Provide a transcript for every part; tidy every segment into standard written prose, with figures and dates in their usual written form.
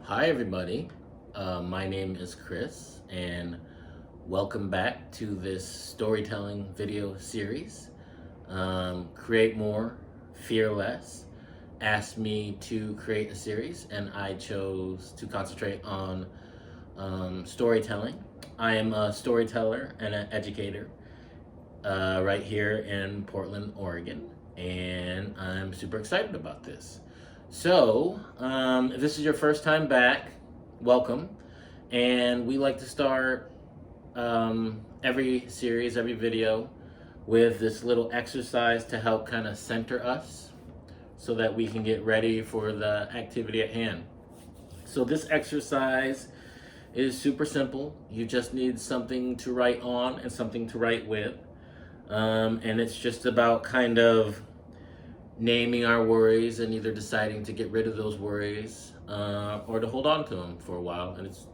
Hi, everybody. My name is Chris, and welcome back to this storytelling video series. Create More, Fear Less asked me to create a series, and I chose to concentrate on storytelling. I am a storyteller and an educator right here in Portland, Oregon, and I'm super excited about this. So, if this is your first time back, welcome. And we like to start every series, every video, with this little exercise to help kind of center us so that we can get ready for the activity at hand. So, this exercise is super simple. You just need something to write on and something to write with. And it's just about kind of naming our worries and either deciding to get rid of those worries or to hold on to them for a while. And it's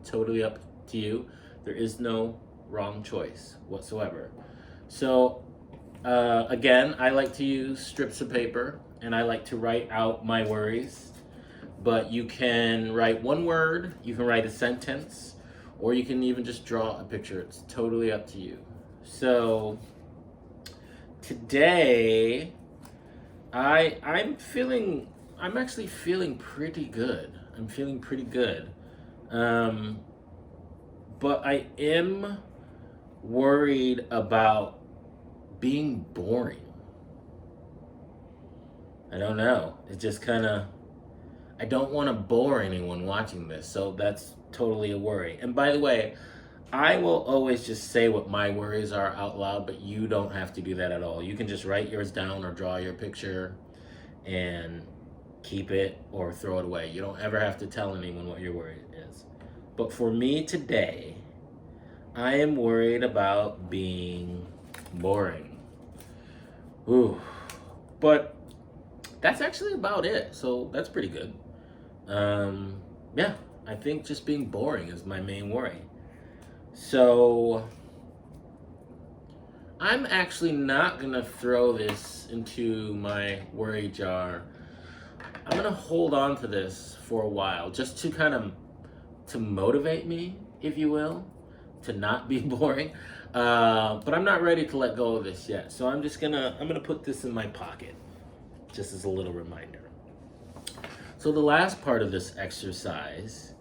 totally up to you. There is no wrong choice whatsoever. So, again, I like to use strips of paper and I like to write out my worries. But you can write one word, you can write a sentence, or you can even just draw a picture. It's totally up to you. So, today, I'm actually feeling pretty good. I'm feeling pretty good. But I am worried about being boring. I don't know. It just I don't want to bore anyone watching this, so that's totally a worry. And by the way, I will always just say what my worries are out loud, but you don't have to do that at all. You can just write yours down or draw your picture and keep it or throw it away. You don't ever have to tell anyone what your worry is. But for me today, I am worried about being boring. Ooh. But that's actually about it. So that's pretty good. Yeah, I think just being boring is my main worry. So I'm actually not gonna throw this into my worry jar. I'm gonna hold on to this for a while, just to to motivate me, if you will, to not be boring. But I'm not ready to let go of this yet. So I'm gonna put this in my pocket, just as a little reminder. So the last part of this exercise,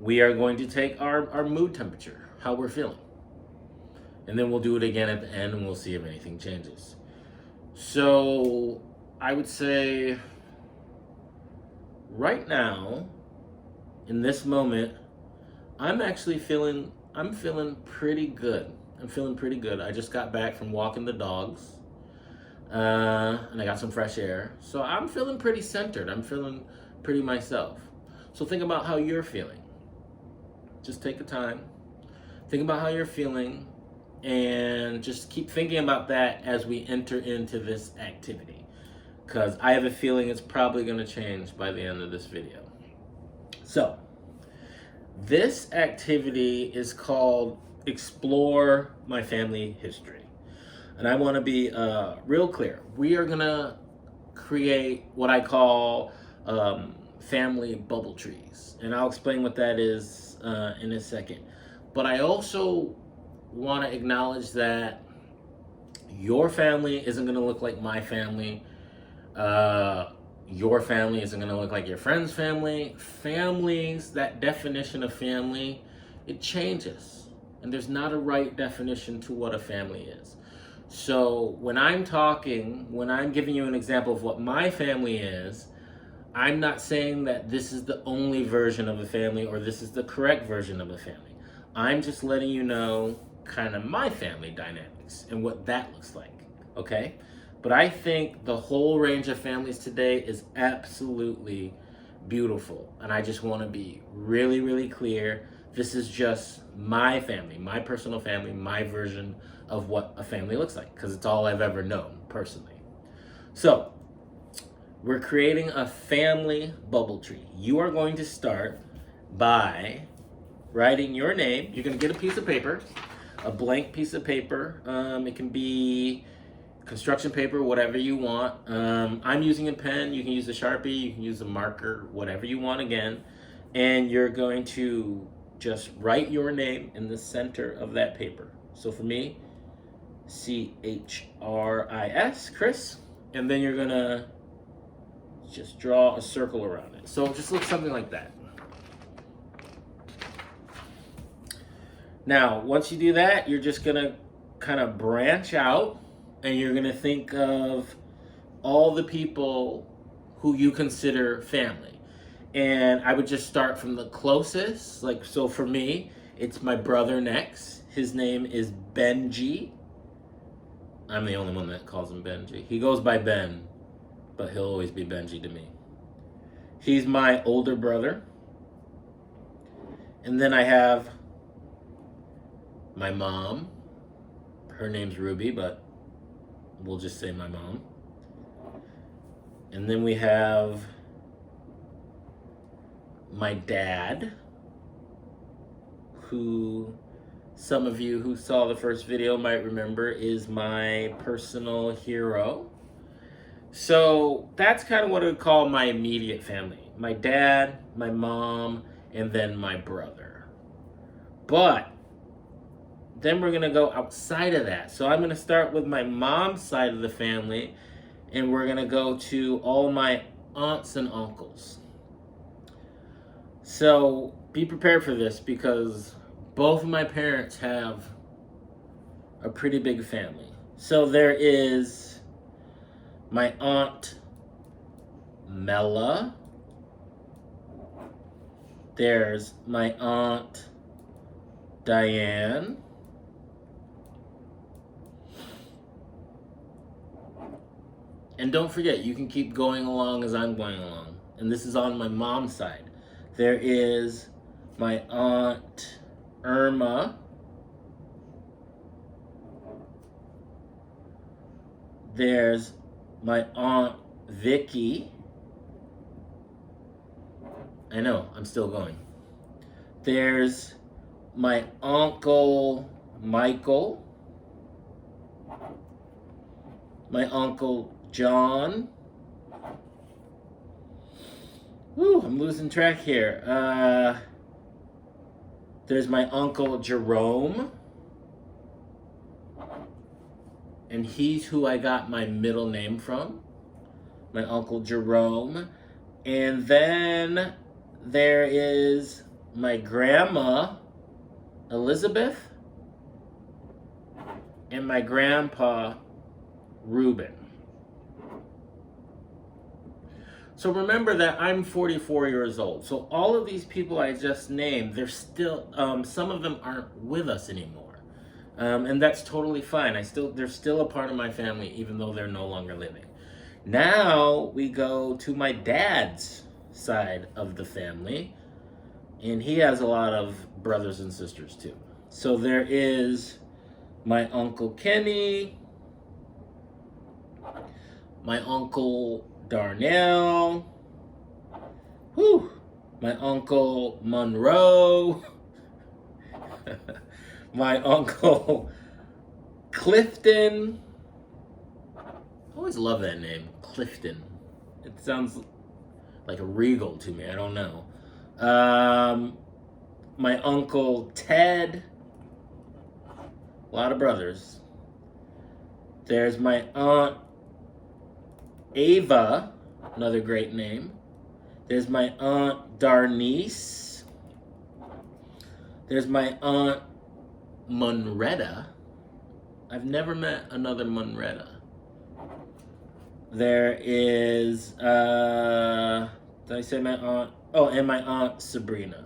we are going to take our mood temperature, how we're feeling. And then we'll do it again at the end and we'll see if anything changes. So I would say right now, in this moment, I'm feeling pretty good. I'm feeling pretty good. I just got back from walking the dogs. And I got some fresh air. So I'm feeling pretty centered. I'm feeling pretty myself. So think about how you're feeling. Just take the time. Think about how you're feeling and just keep thinking about that as we enter into this activity. Because I have a feeling it's probably going to change by the end of this video. So, this activity is called Explore My Family History. And I want to be real clear. We are going to create what I call family bubble trees. And I'll explain what that is in a second. But I also want to acknowledge that your family isn't going to look like my family. Your family isn't going to look like your friend's family. Families, that definition of family, it changes. And there's not a right definition to what a family is. So when I'm giving you an example of what my family is, I'm not saying that this is the only version of a family or this is the correct version of a family. I'm just letting you know kind of my family dynamics and what that looks like, okay? But I think the whole range of families today is absolutely beautiful. And I just want to be really, really clear. This is just my family, my personal family, my version of what a family looks like, because it's all I've ever known personally. So, we're creating a family bubble tree. You are going to start by writing your name. You're going to get a piece of paper, a blank piece of paper. It can be construction paper, whatever you want. I'm using a pen. You can use a Sharpie. You can use a marker, whatever you want again. And you're going to just write your name in the center of that paper. So for me, C-H-R-I-S, Chris. And then you're gonna just draw a circle around it. So it just looks something like that. Now, once you do that, you're just gonna kind of branch out and you're gonna think of all the people who you consider family. And I would just start from the closest. Like, so for me, it's my brother next. His name is Benji. I'm the only one that calls him Benji. He goes by Ben, but he'll always be Benji to me. He's my older brother. And then I have my mom. Her name's Ruby, but we'll just say my mom. And then we have my dad, who some of you who saw the first video might remember is my personal hero. So that's kind of what I would call my immediate family. My dad, my mom, and then my brother. But then we're gonna go outside of that. So I'm gonna start with my mom's side of the family, and we're gonna go to all my aunts and uncles. So be prepared for this because both of my parents have a pretty big family. So there is my aunt Mella. There's my aunt Diane. And don't forget, you can keep going along as I'm going along. And this is on my mom's side. There is my aunt Irma. There's my aunt Vicky. I know, I'm still going. There's my uncle Michael. My uncle John. Woo, I'm losing track here. There's my uncle Jerome. And he's who I got my middle name from. My uncle Jerome. And then there is my grandma Elizabeth. And my grandpa Reuben. So remember that I'm 44 years old. So all of these people I just named, they're still, some of them aren't with us anymore. And that's totally fine. They're still a part of my family, even though they're no longer living. Now we go to my dad's side of the family. And he has a lot of brothers and sisters too. So there is my Uncle Kenny, my Uncle Darnell, my Uncle Monroe, my Uncle Clifton. I always love that name, Clifton. It sounds like a regal to me, I don't know. My Uncle Ted, a lot of brothers. There's my Aunt Ava, another great name. There's my Aunt Darnice. There's my Aunt Monretta. I've never met another Monretta. There is, did I say my aunt? Oh, and my Aunt Sabrina.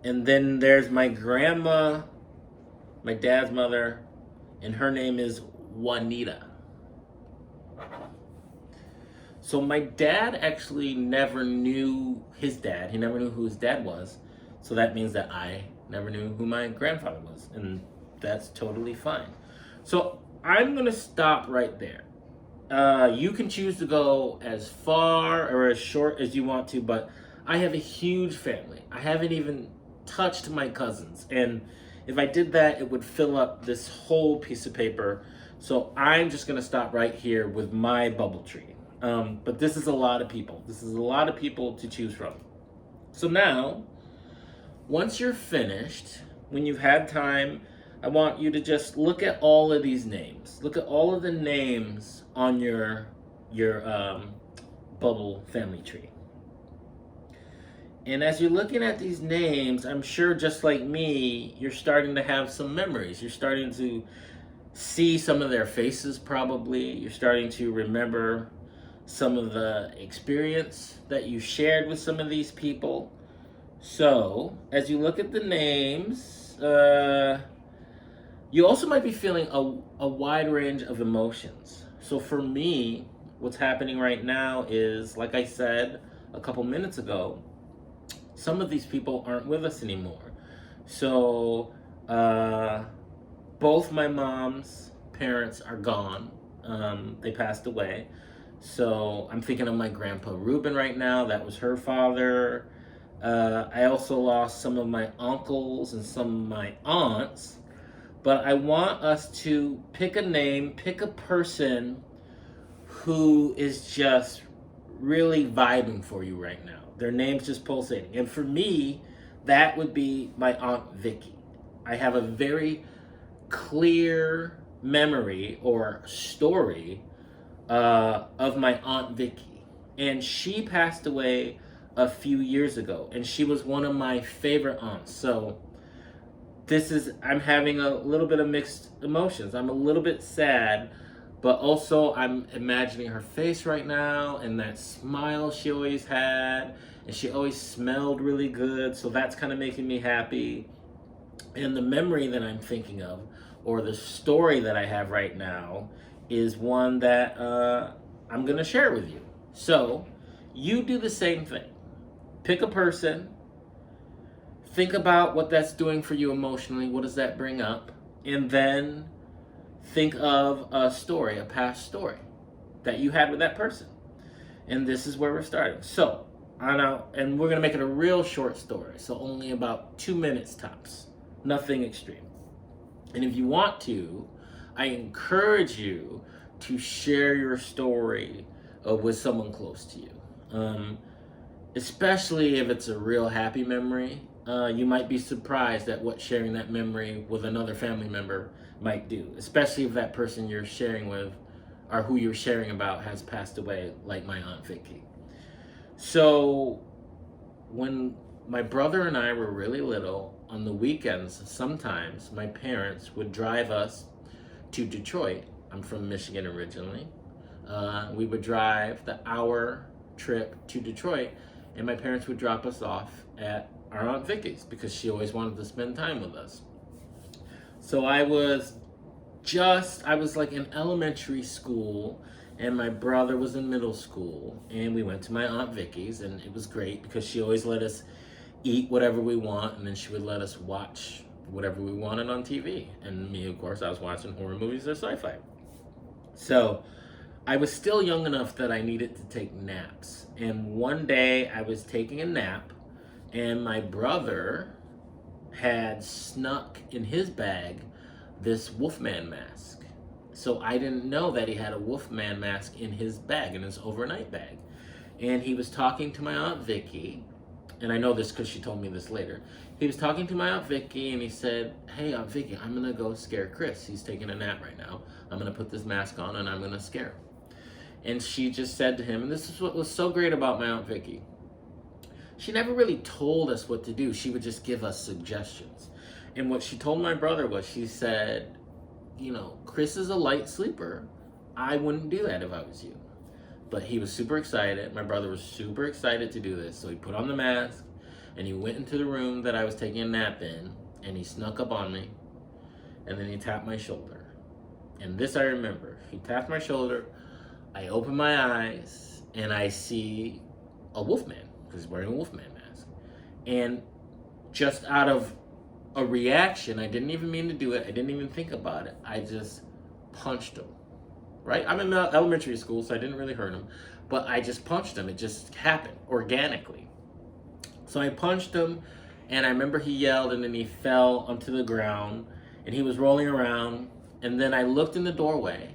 And then there's my grandma, my dad's mother, and her name is Juanita. So my dad actually never knew his dad. He never knew who his dad was. So that means that I never knew who my grandfather was. And that's totally fine. So I'm going to stop right there. You can choose to go as far or as short as you want to, but I have a huge family. I haven't even touched my cousins. And If I did that, it would fill up this whole piece of paper. So I'm just gonna stop right here with my bubble tree. But this is a lot of people. This is a lot of people to choose from. So now, once you're finished, when you've had time, I want you to just look at all of these names. Look at all of the names on your bubble family tree. And as you're looking at these names, I'm sure just like me, you're starting to have some memories. You're starting to see some of their faces probably. You're starting to remember some of the experience that you shared with some of these people. So, as you look at the names, you also might be feeling a wide range of emotions. So for me, what's happening right now is, like I said a couple minutes ago, some of these people aren't with us anymore. So both my mom's parents are gone. They passed away. So I'm thinking of my grandpa Reuben right now. That was her father. I also lost some of my uncles and some of my aunts. But I want us to pick a name, pick a person who is just really vibing for you right now. Their name's just pulsating. And for me, that would be my Aunt Vicky. I have a very clear memory or story of my Aunt Vicky. And she passed away a few years ago. And she was one of my favorite aunts. So I'm having a little bit of mixed emotions. I'm a little bit sad, but also I'm imagining her face right now and that smile she always had, and she always smelled really good, so that's kind of making me happy. And the memory that I'm thinking of, or the story that I have right now, is one that I'm gonna share with you. So you do the same thing. Pick a person. Think about what that's doing for you emotionally. What does that bring up? And then think of a story, a past story that you had with that person. And this is where we're starting. So, and we're going to make it a real short story. So only about 2 minutes tops. Nothing extreme. And if you want to, I encourage you to share your story with someone close to you. Especially if it's a real happy memory. You might be surprised at what sharing that memory with another family member might do, especially if that person you're sharing with or who you're sharing about has passed away, like my Aunt Vicky. So when my brother and I were really little, on the weekends, sometimes my parents would drive us to Detroit. I'm from Michigan originally. We would drive the hour trip to Detroit, and my parents would drop us off at our Aunt Vicky's because she always wanted to spend time with us. So I was like in elementary school, and my brother was in middle school, and we went to my Aunt Vicky's, and it was great because she always let us eat whatever we want, and then she would let us watch whatever we wanted on TV. And me, of course, I was watching horror movies or sci-fi. So I was still young enough that I needed to take naps. And one day I was taking a nap, and my brother had snuck in his bag this Wolfman mask. So I didn't know that he had a Wolfman mask in his bag, in his overnight bag. And he was talking to my Aunt Vicky, and I know this because she told me this later. He was talking to my Aunt Vicky, and he said, "Hey, Aunt Vicky, I'm gonna go scare Chris. He's taking a nap right now. I'm gonna put this mask on, and I'm gonna scare him." And she just said to him, and this is what was so great about my Aunt Vicky. She never really told us what to do. She would just give us suggestions. And what she told my brother was, she said, Chris is a light sleeper. I wouldn't do that if I was you. But he was super excited. My brother was super excited to do this. So he put on the mask, and he went into the room that I was taking a nap in, and he snuck up on me, and then he tapped my shoulder. And this I remember. He tapped my shoulder. I open my eyes, and I see a wolfman, because he's wearing a wolfman mask. And just out of a reaction, I didn't even mean to do it. I didn't even think about it. I just punched him, right? I'm in elementary school, so I didn't really hurt him. But I just punched him. It just happened organically. So I punched him, And I remember he yelled and then he fell onto the ground and he was rolling around. And then I looked in the doorway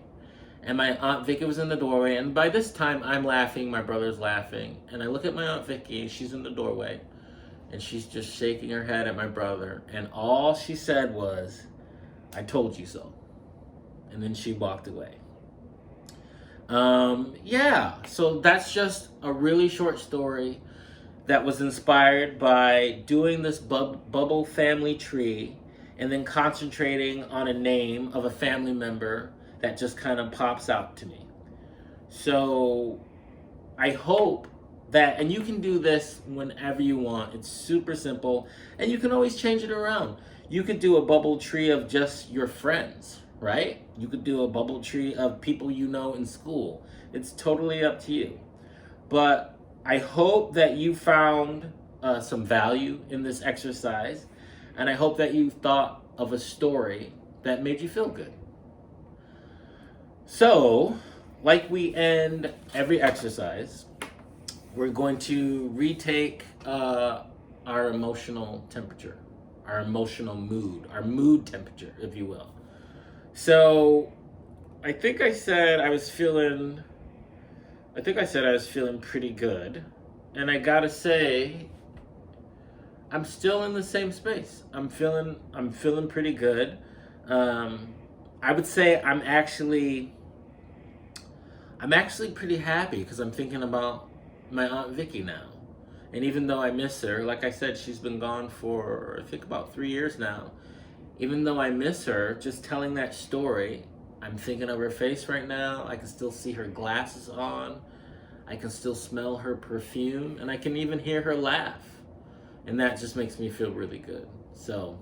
and my Aunt Vicky was in the doorway. And by this time I'm laughing, my brother's laughing. And I look at my Aunt Vicky and she's in the doorway and she's just shaking her head at my brother. And all she said was, "I told you so." And then she walked away. Yeah, so that's just a really short story that was inspired by doing this bubble family tree and then concentrating on a name of a family member that just kind of pops out to me. So I hope that, and you can do this whenever you want. It's super simple, and you can always change it around. You could do a bubble tree of just your friends, right? You could do a bubble tree of people you know in school. It's totally up to you. But I hope that you found some value in this exercise, and I hope that you thought of a story that made you feel good. So, like we end every exercise, we're going to retake our emotional temperature, our emotional mood, our mood temperature, if you will. So, I think I said I was feeling pretty good. And I gotta say, I'm still in the same space. I'm feeling pretty good. I would say I'm actually pretty happy because I'm thinking about my Aunt Vicky now. And even though I miss her, like I said, she's been gone for I think about 3 years now. Even though I miss her, just telling that story, I'm thinking of her face right now. I can still see her glasses on. I can still smell her perfume, and I can even hear her laugh. And that just makes me feel really good. So,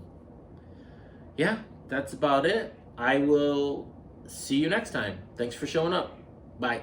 yeah, that's about it. I will see you next time. Thanks for showing up. Bye.